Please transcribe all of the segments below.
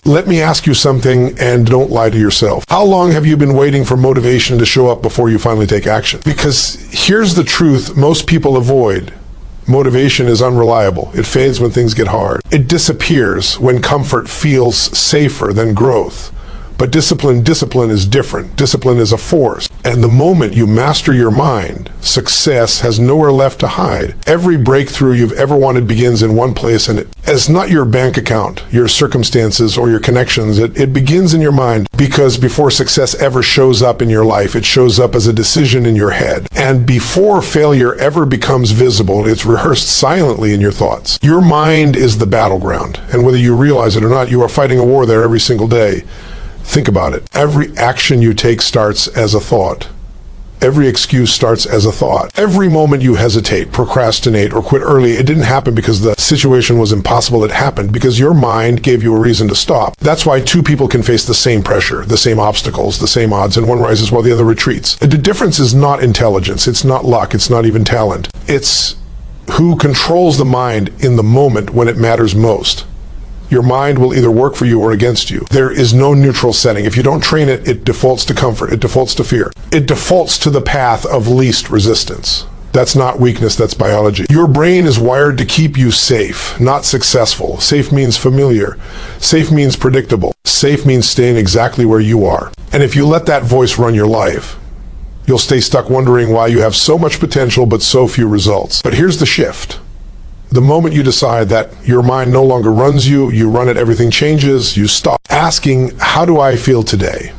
Let me ask you something, and don't lie to yourself. How long have you been waiting for motivation to show up before you finally take action? Because here's the truth most people avoid. Motivation is unreliable. It fades when things get hard. It disappears when comfort feels safer than growth. But discipline is different. Discipline is a force. And the moment you master your mind, success has nowhere left to hide. Every breakthrough you've ever wanted begins in one place, and it's not your bank account, your circumstances, or your connections. It begins in your mind, because before success ever shows up in your life, it shows up as a decision in your head. And before failure ever becomes visible, it's rehearsed silently in your thoughts. Your mind is the battleground, and whether you realize it or not, you are fighting a war there every single day. Think about it. Every action you take starts as a thought. Every excuse starts as a thought. Every moment you hesitate, procrastinate, or quit early, it didn't happen because the situation was impossible. It happened because your mind gave you a reason to stop. That's why two people can face the same pressure, the same obstacles, the same odds, and one rises while the other retreats. The difference is not intelligence. It's not luck. It's not even talent. It's who controls the mind in the moment when it matters most. Your mind will either work for you or against you. There is no neutral setting. If you don't train it, it defaults to comfort. It defaults to fear. It defaults to the path of least resistance. That's not weakness, that's biology. Your brain is wired to keep you safe, not successful. Safe means familiar. Safe means predictable. Safe means staying exactly where you are. And if you let that voice run your life, you'll stay stuck wondering why you have so much potential but so few results. But here's the shift. The moment you decide that your mind no longer runs you, you run it, everything changes, you stop asking, how do I feel today?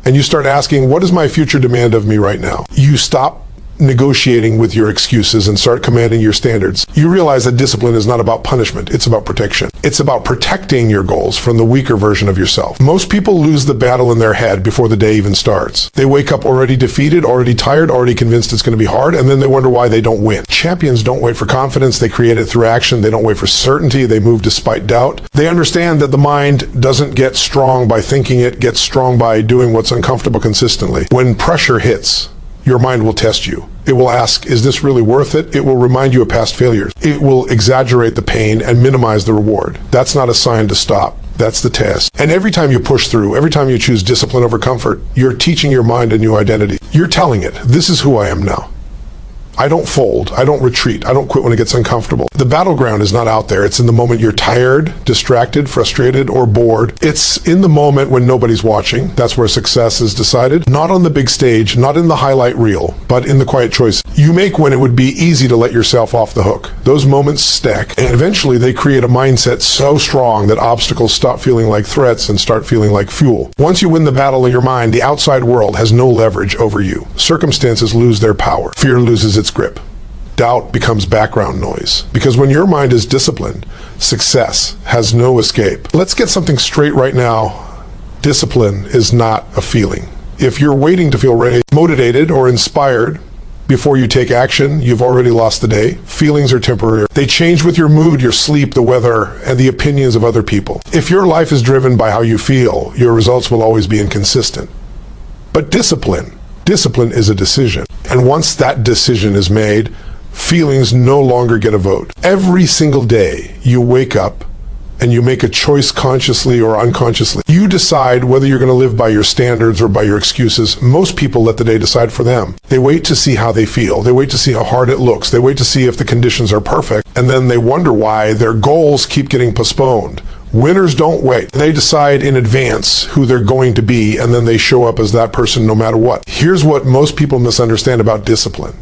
And you start asking, what does my future demand of me right now? You stop negotiating with your excuses and start commanding your standards. You realize that discipline is not about punishment, it's about protection. It's about protecting your goals from the weaker version of yourself. Most people lose the battle in their head before the day even starts. They wake up already defeated, already tired, already convinced it's going to be hard, and then they wonder why they don't win. Champions don't wait for confidence, they create it through action. They don't wait for certainty, they move despite doubt. They understand that the mind doesn't get strong by thinking, it gets strong by doing what's uncomfortable consistently. When pressure hits, your mind will test you. It will ask, is this really worth it? It will remind you of past failures. It will exaggerate the pain and minimize the reward. That's not a sign to stop. That's the test. And every time you push through, every time you choose discipline over comfort, you're teaching your mind a new identity. You're telling it, this is who I am now. I don't fold, I don't retreat, I don't quit when it gets uncomfortable. The battleground is not out there. It's in the moment you're tired, distracted, frustrated, or bored. It's in the moment when nobody's watching. That's where success is decided. Not on the big stage, not in the highlight reel, but in the quiet choice you make when it would be easy to let yourself off the hook. Those moments stack, and eventually they create a mindset so strong that obstacles stop feeling like threats and start feeling like fuel. Once you win the battle in your mind, the outside world has no leverage over you. Circumstances lose their power. Fear loses its grip. Doubt becomes background noise. Because when your mind is disciplined, success has no escape. Let's get something straight right now. Discipline is not a feeling. If you're waiting to feel ready, motivated, or inspired before you take action, you've already lost the day. Feelings are temporary. They change with your mood, your sleep, the weather, and the opinions of other people. If your life is driven by how you feel, your results will always be inconsistent. But discipline is a decision. And once that decision is made, feelings no longer get a vote. Every single day you wake up and you make a choice consciously or unconsciously. You decide whether you're going to live by your standards or by your excuses. Most people let the day decide for them. They wait to see how they feel. They wait to see how hard it looks. They wait to see if the conditions are perfect. And then they wonder why their goals keep getting postponed. Winners don't wait. They decide in advance who they're going to be, and then they show up as that person no matter what. Here's what most people misunderstand about discipline.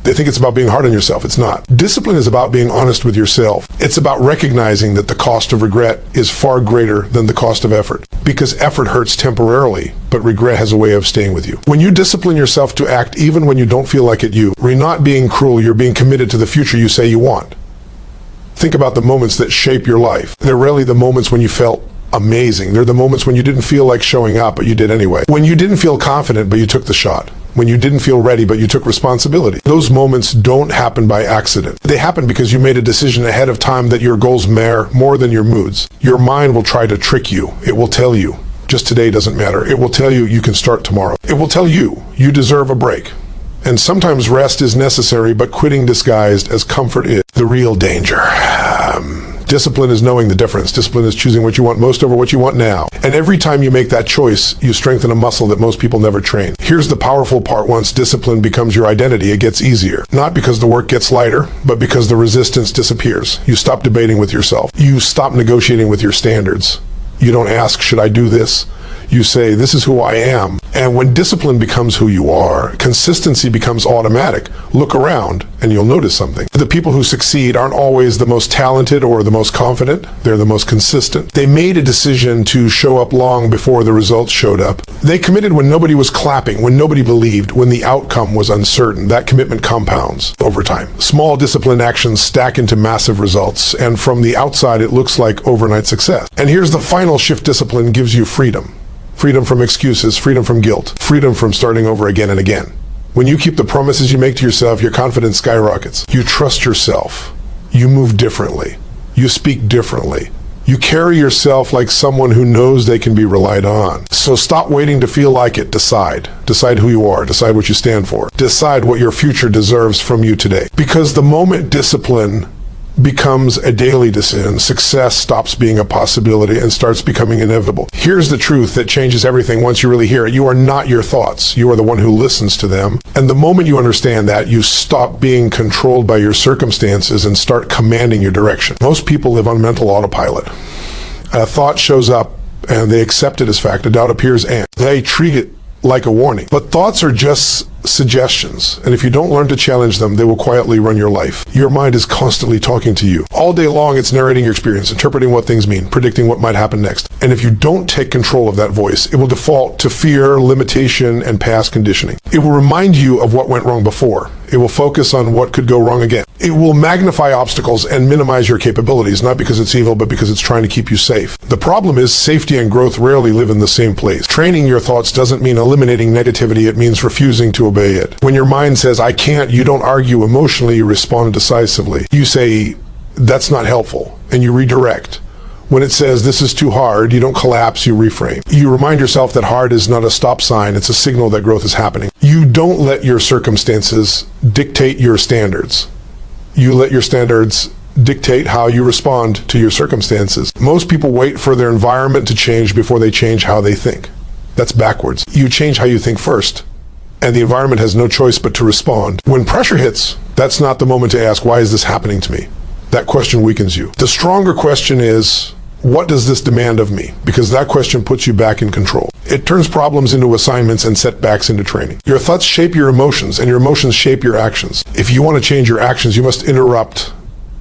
They think it's about being hard on yourself. It's not. Discipline is about being honest with yourself. It's about recognizing that the cost of regret is far greater than the cost of effort. Because effort hurts temporarily, but regret has a way of staying with you. When you discipline yourself to act even when you don't feel like it, you're not being cruel, you're being committed to the future you say you want. Think about the moments that shape your life. They're rarely the moments when you felt amazing. They're the moments when you didn't feel like showing up, but you did anyway. When you didn't feel confident, but you took the shot. When you didn't feel ready, but you took responsibility. Those moments don't happen by accident. They happen because you made a decision ahead of time that your goals matter more than your moods. Your mind will try to trick you. It will tell you, just today doesn't matter. It will tell you you can start tomorrow. It will tell you you deserve a break. And sometimes rest is necessary, but quitting disguised as comfort is the real danger. Discipline is knowing the difference. Discipline is choosing what you want most over what you want now. And every time you make that choice, you strengthen a muscle that most people never train. Here's the powerful part. Once discipline becomes your identity, it gets easier. Not because the work gets lighter, but because the resistance disappears. You stop debating with yourself. You stop negotiating with your standards. You don't ask, should I do this? You say, this is who I am. And when discipline becomes who you are, consistency becomes automatic. Look around and you'll notice something. The people who succeed aren't always the most talented or the most confident. They're the most consistent. They made a decision to show up long before the results showed up. They committed when nobody was clapping, when nobody believed, when the outcome was uncertain. That commitment compounds over time. Small disciplined actions stack into massive results, and from the outside it looks like overnight success. And here's the final shift. Discipline gives you freedom. Freedom from excuses, freedom from guilt, freedom from starting over again and again. When you keep the promises you make to yourself, your confidence skyrockets. You trust yourself. You move differently. You speak differently. You carry yourself like someone who knows they can be relied on. So stop waiting to feel like it. Decide. Decide who you are. Decide what you stand for. Decide what your future deserves from you today. Because the moment discipline becomes a daily decision, success stops being a possibility and starts becoming inevitable. Here's the truth that changes everything once you really hear it. You are not your thoughts. You are the one who listens to them. And the moment you understand that, you stop being controlled by your circumstances and start commanding your direction. Most people live on mental autopilot. A thought shows up and they accept it as fact. A doubt appears and they treat it like a warning. But thoughts are just suggestions, and if you don't learn to challenge them, they will quietly run your life. Your mind is constantly talking to you. All day long, it's narrating your experience, interpreting what things mean, predicting what might happen next. And if you don't take control of that voice, it will default to fear, limitation, and past conditioning. It will remind you of what went wrong before. It will focus on what could go wrong again. It will magnify obstacles and minimize your capabilities, not because it's evil, but because it's trying to keep you safe. The problem is safety and growth rarely live in the same place. Training your thoughts doesn't mean eliminating negativity. It means refusing to obey it. When your mind says, I can't, you don't argue emotionally, you respond decisively. You say, that's not helpful, and you redirect. When it says, this is too hard, you don't collapse, you reframe. You remind yourself that hard is not a stop sign, it's a signal that growth is happening. You don't let your circumstances dictate your standards. You let your standards dictate how you respond to your circumstances. Most people wait for their environment to change before they change how they think. That's backwards. You change how you think first, and the environment has no choice but to respond. When pressure hits, that's not the moment to ask, why is this happening to me? That question weakens you. The stronger question is, what does this demand of me? Because that question puts you back in control. It turns problems into assignments and setbacks into training. Your thoughts shape your emotions, and your emotions shape your actions. If you want to change your actions, you must interrupt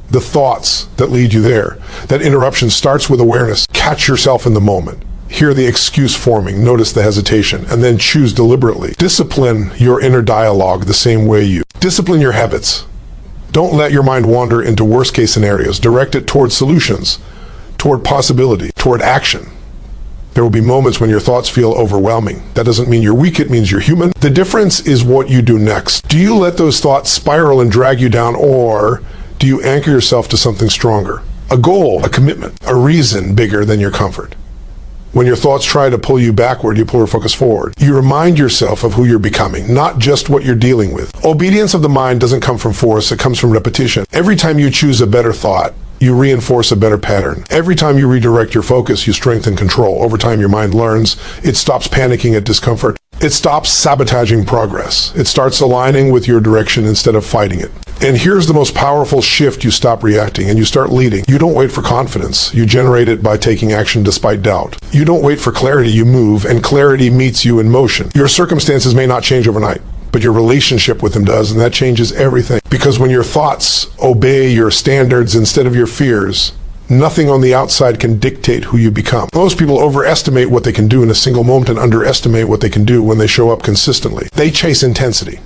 the thoughts that lead you there. That interruption starts with awareness. Catch yourself in the moment. Hear the excuse forming, notice the hesitation, and then choose deliberately. Discipline your inner dialogue the same way you discipline your habits. Don't let your mind wander into worst-case scenarios. Direct it toward solutions, toward possibility, toward action. There will be moments when your thoughts feel overwhelming. That doesn't mean you're weak, it means you're human. The difference is what you do next. Do you let those thoughts spiral and drag you down, or do you anchor yourself to something stronger? A goal, a commitment, a reason bigger than your comfort. When your thoughts try to pull you backward, you pull your focus forward. You remind yourself of who you're becoming, not just what you're dealing with. Obedience of the mind doesn't come from force, it comes from repetition. Every time you choose a better thought, you reinforce a better pattern. Every time you redirect your focus, you strengthen control. Over time, your mind learns. It stops panicking at discomfort. It stops sabotaging progress. It starts aligning with your direction instead of fighting it. And here's the most powerful shift: you stop reacting and you start leading. You don't wait for confidence. You generate it by taking action despite doubt. You don't wait for clarity, you move, and clarity meets you in motion. Your circumstances may not change overnight, but your relationship with them does, and that changes everything. Because when your thoughts obey your standards instead of your fears, nothing on the outside can dictate who you become. Most people overestimate what they can do in a single moment and underestimate what they can do when they show up consistently. They chase intensity.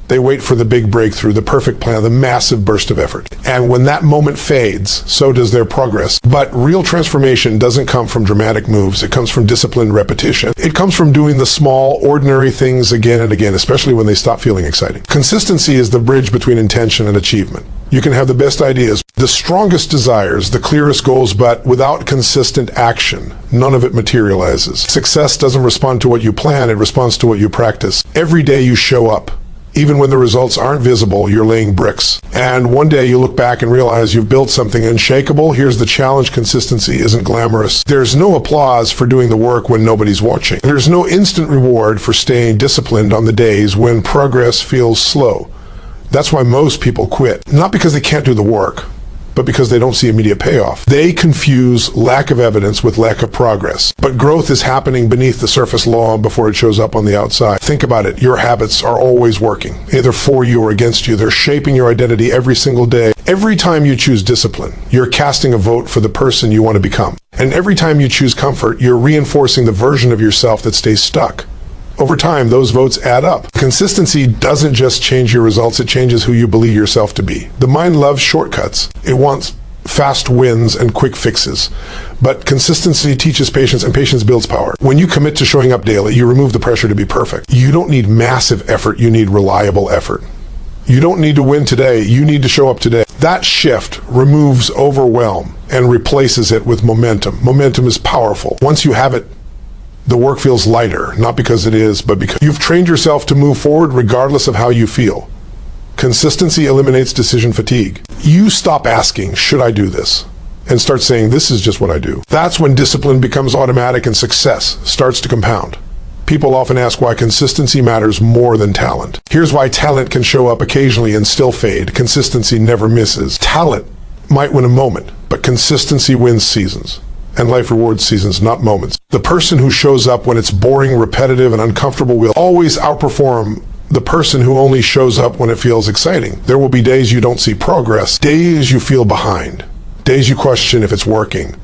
They wait for the big breakthrough, the perfect plan, the massive burst of effort. And when that moment fades, so does their progress. But real transformation doesn't come from dramatic moves. It comes from disciplined repetition. It comes from doing the small, ordinary things again and again, especially when they stop feeling exciting. Consistency is the bridge between intention and achievement. You can have the best ideas, the strongest desires, the clearest goals, but without consistent action, none of it materializes. Success doesn't respond to what you plan, it responds to what you practice. Every day you show up, Even when the results aren't visible, you're laying bricks. And one day you look back and realize you've built something unshakable. Here's the challenge: consistency isn't glamorous. There's no applause for doing the work when nobody's watching. There's no instant reward for staying disciplined on the days when progress feels slow. That's why most people quit. Not because they can't do the work, but because they don't see immediate payoff. They confuse lack of evidence with lack of progress. But growth is happening beneath the surface long before it shows up on the outside. Think about it. Your habits are always working, either for you or against you. They're shaping your identity every single day. Every time you choose discipline, you're casting a vote for the person you want to become. And every time you choose comfort, you're reinforcing the version of yourself that stays stuck. Over time, those votes add up. Consistency doesn't just change your results, it changes who you believe yourself to be. The mind loves shortcuts. It wants fast wins and quick fixes. But consistency teaches patience, and patience builds power. When you commit to showing up daily, you remove the pressure to be perfect. You don't need massive effort, you need reliable effort. You don't need to win today, you need to show up today. That shift removes overwhelm and replaces it with momentum. Momentum is powerful. Once you have it, the work feels lighter, not because it is, but because you've trained yourself to move forward regardless of how you feel. Consistency eliminates decision fatigue. You stop asking, should I do this? And start saying, this is just what I do. That's when discipline becomes automatic and success starts to compound. People often ask why consistency matters more than talent. Here's why: talent can show up occasionally and still fade. Consistency never misses. Talent might win a moment, but consistency wins seasons. And life rewards seasons, not moments. The person who shows up when it's boring, repetitive, and uncomfortable will always outperform the person who only shows up when it feels exciting. There will be days you don't see progress, days you feel behind, days you question if it's working.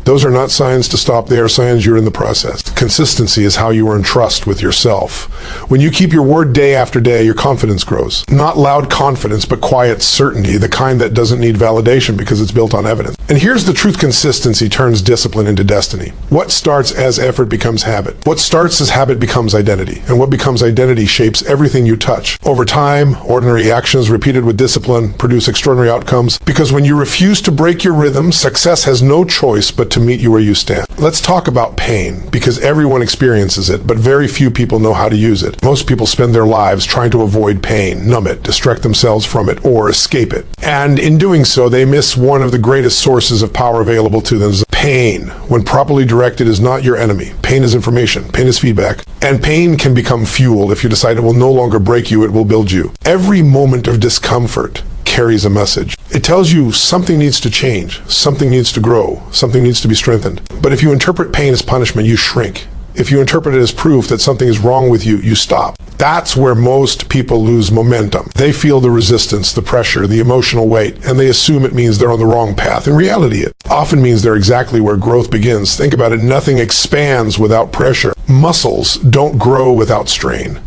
Those are not signs to stop, they are signs you're in the process. Consistency is how you earn trust with yourself. When you keep your word day after day, your confidence grows. Not loud confidence, but quiet certainty, the kind that doesn't need validation because it's built on evidence. And here's the truth: consistency turns discipline into destiny. What starts as effort becomes habit. What starts as habit becomes identity. And what becomes identity shapes everything you touch. Over time, ordinary actions repeated with discipline produce extraordinary outcomes, because when you refuse to break your rhythm, success has no choice but to meet you where you stand. Let's talk about pain, because everyone experiences it, but very few people know how to use it. Most people spend their lives trying to avoid pain, numb it, distract themselves from it, or escape it. And in doing so, they miss one of the greatest sources of power available to them. Pain, when properly directed, is not your enemy. Pain is information. Pain is feedback. And pain can become fuel. If you decide it will no longer break you, it will build you. Every moment of discomfort carries a message. It tells you something needs to change, something needs to grow, something needs to be strengthened. But if you interpret pain as punishment, you shrink. If you interpret it as proof that something is wrong with you, you stop. That's where most people lose momentum. They feel the resistance, the pressure, the emotional weight, and they assume it means they're on the wrong path. In reality, it often means they're exactly where growth begins. Think about it. Nothing expands without pressure. Muscles don't grow without strain.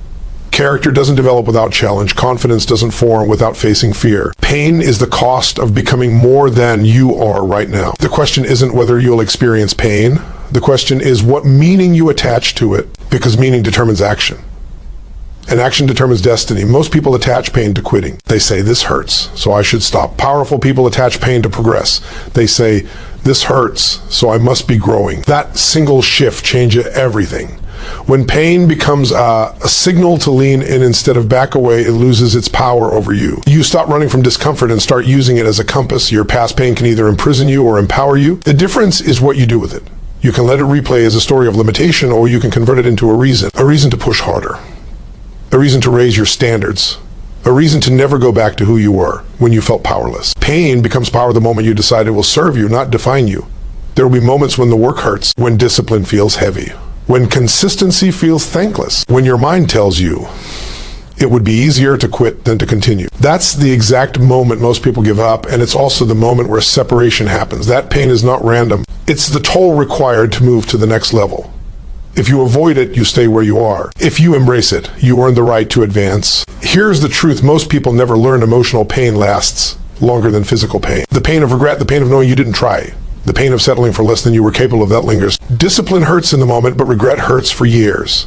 Character doesn't develop without challenge. Confidence doesn't form without facing fear. Pain is the cost of becoming more than you are right now. The question isn't whether you'll experience pain. The question is what meaning you attach to it, because meaning determines action. And action determines destiny. Most people attach pain to quitting. They say, this hurts, so I should stop. Powerful people attach pain to progress. They say, this hurts, so I must be growing. That single shift changes everything. When pain becomes a signal to lean in instead of back away, it loses its power over you. You stop running from discomfort and start using it as a compass. Your past pain can either imprison you or empower you. The difference is what you do with it. You can let it replay as a story of limitation, or you can convert it into a reason to push harder, a reason to raise your standards, a reason to never go back to who you were when you felt powerless. Pain becomes power the moment you decide it will serve you, not define you. There will be moments when the work hurts, when discipline feels heavy, when consistency feels thankless, when your mind tells you it would be easier to quit than to continue. That's the exact moment most people give up, and it's also the moment where separation happens. That pain is not random. It's the toll required to move to the next level. If you avoid it, you stay where you are. If you embrace it, you earn the right to advance. Here's the truth: most people never learn emotional pain lasts longer than physical pain. The pain of regret, the pain of knowing you didn't try, the pain of settling for less than you were capable of, that lingers. Discipline hurts in the moment, but regret hurts for years.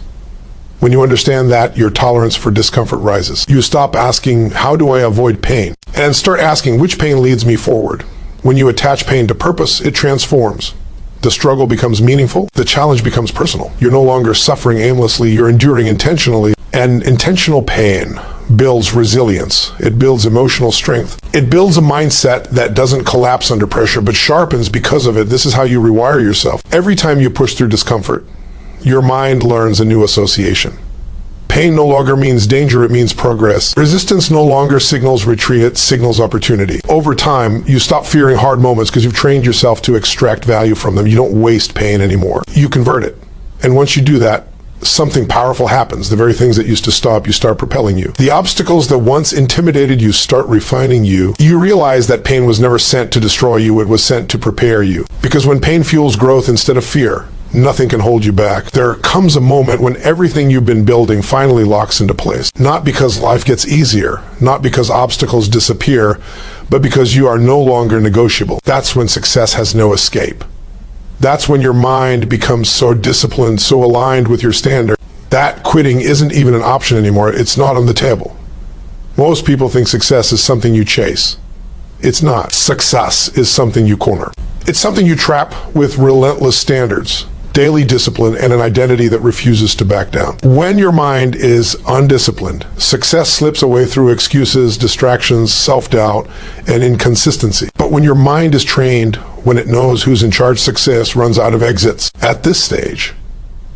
When you understand that, your tolerance for discomfort rises. You stop asking, how do I avoid pain? And start asking, which pain leads me forward? When you attach pain to purpose, it transforms. The struggle becomes meaningful. The challenge becomes personal. You're no longer suffering aimlessly, you're enduring intentionally. And intentional pain builds resilience. It builds emotional strength. It builds a mindset that doesn't collapse under pressure, but sharpens because of it. This is how you rewire yourself. Every time you push through discomfort, your mind learns a new association. Pain no longer means danger, it means progress. Resistance no longer signals retreat, it signals opportunity. Over time, you stop fearing hard moments because you've trained yourself to extract value from them. You don't waste pain anymore. You convert it. And once you do that, something powerful happens. The very things that used to stop you start propelling you. The obstacles that once intimidated you start refining you. You realize that pain was never sent to destroy you, it was sent to prepare you. Because when pain fuels growth instead of fear, nothing can hold you back. There comes a moment when everything you've been building finally locks into place. Not because life gets easier, not because obstacles disappear, but because you are no longer negotiable. That's when success has no escape. That's when your mind becomes so disciplined, so aligned with your standard, that quitting isn't even an option anymore. It's not on the table. Most people think success is something you chase. It's not. Success is something you corner. It's something you trap with relentless standards, daily discipline, and an identity that refuses to back down. When your mind is undisciplined, success slips away through excuses, distractions, self-doubt, and inconsistency. But when your mind is trained, when it knows who's in charge, success runs out of exits. At this stage,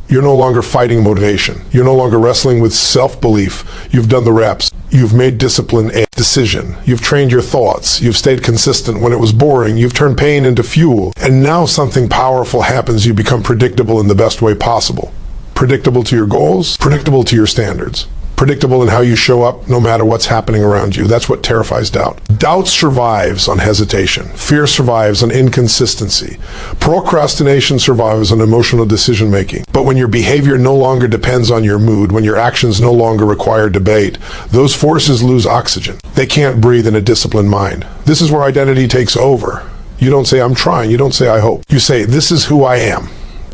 you're no longer fighting motivation. You're no longer wrestling with self-belief. You've done the reps. You've made discipline a decision. You've trained your thoughts. You've stayed consistent when it was boring. You've turned pain into fuel. And now something powerful happens. You become predictable in the best way possible. Predictable to your goals, predictable to your standards. Predictable in how you show up no matter what's happening around you. That's what terrifies doubt. Doubt survives on hesitation. Fear survives on inconsistency. Procrastination survives on emotional decision making. But when your behavior no longer depends on your mood, when your actions no longer require debate, those forces lose oxygen. They can't breathe in a disciplined mind. This is where identity takes over. You don't say, I'm trying. You don't say, I hope. You say, this is who I am.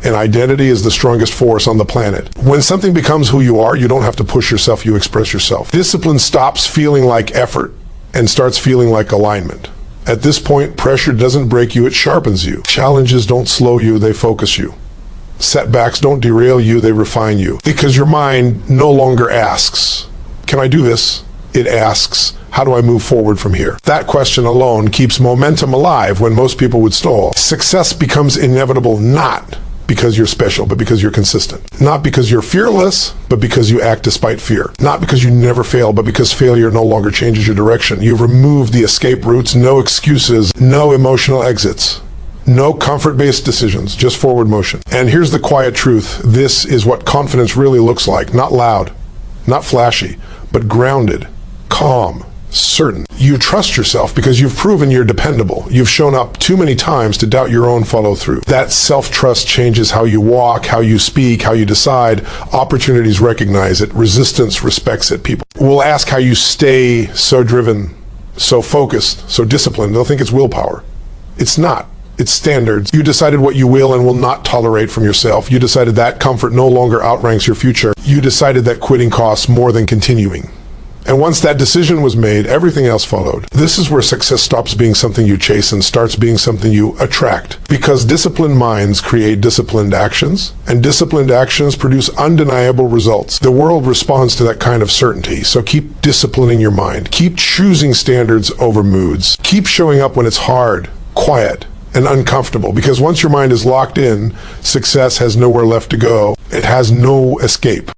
And identity is the strongest force on the planet. When something becomes who you are, you don't have to push yourself, you express yourself. Discipline stops feeling like effort and starts feeling like alignment. At this point, pressure doesn't break you, it sharpens you. Challenges don't slow you, they focus you. Setbacks don't derail you, they refine you. Because your mind no longer asks, can I do this? It asks, how do I move forward from here? That question alone keeps momentum alive when most people would stall. Success becomes inevitable not because you're special, but because you're consistent. Not because you're fearless, but because you act despite fear. Not because you never fail, but because failure no longer changes your direction. You've removed the escape routes, no excuses, no emotional exits, no comfort-based decisions, just forward motion. And here's the quiet truth. This is what confidence really looks like. Not loud, not flashy, but grounded, calm, certain. You trust yourself because you've proven you're dependable. You've shown up too many times to doubt your own follow-through. That self-trust changes how you walk, how you speak, how you decide. Opportunities recognize it. Resistance respects it. People will ask how you stay so driven, so focused, so disciplined. They'll think it's willpower. It's not. It's standards. You decided what you will and will not tolerate from yourself. You decided that comfort no longer outranks your future. You decided that quitting costs more than continuing. And once that decision was made, everything else followed. This is where success stops being something you chase and starts being something you attract. Because disciplined minds create disciplined actions, and disciplined actions produce undeniable results. The world responds to that kind of certainty, so keep disciplining your mind. Keep choosing standards over moods. Keep showing up when it's hard, quiet, and uncomfortable. Because once your mind is locked in, success has nowhere left to go. It has no escape.